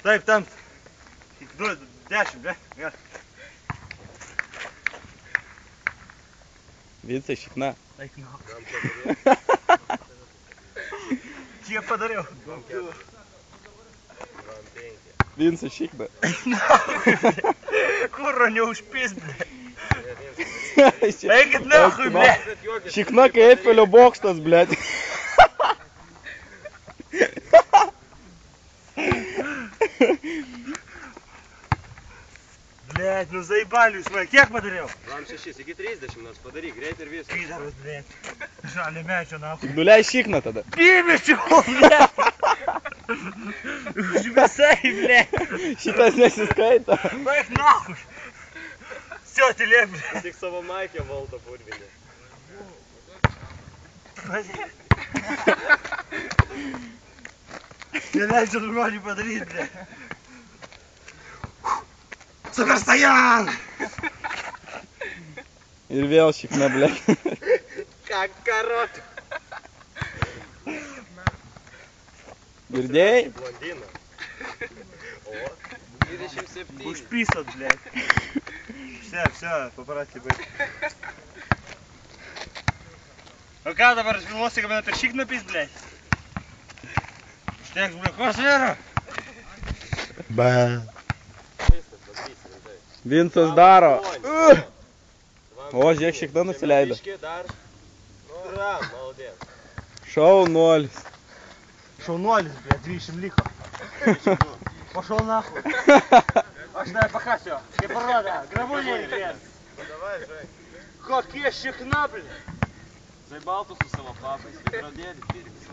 Taip, tam. 10, ne? Vincai, šikna. Eik, nu. Kiek padariau? Vincai, šikna. Kurro neužpis, ble. Eikit nahui, ble. Šikna kaip Eifelio bokštas, blėt. Блядь, ну заебали jūs mane. Kiek padariau? Ram 6, iki 30, nors padaryk, greit ir viskas. Pydaras, blядь. Žalė mečio, nahui. Nuleis šikną tada. Pymečiu, blядь. Už visai, blядь. Šitas nesiskaito. Baik nahui. Все, tylėk, blядь. Tik savo maikę valdo purvinį. Neleidžiu žodį padaryt, blядь. Superstojan! Ir vėl šikna, blėt. Kakarot. Girdėjai? Blondina. O, 27. Užpysot, blядь. Все, paparatį baig. O ką dabar aš filmuosi, kad mane per šikną pys, blядь? Užteks, blядь, ko svėra? Ba. Vincas daro. O, žiūrėk, šikna nusileido. Ram, malodės. Šaunuolis. Šaunuolis, blядь, 20 liko. Пошел нахуй. Aš tave pakasiu, kaip paroda, grabuliai, blядь. Davai, žai. Kokie šikna, blядь. Zaibaltų su savo papais, veidrodėlį pirks.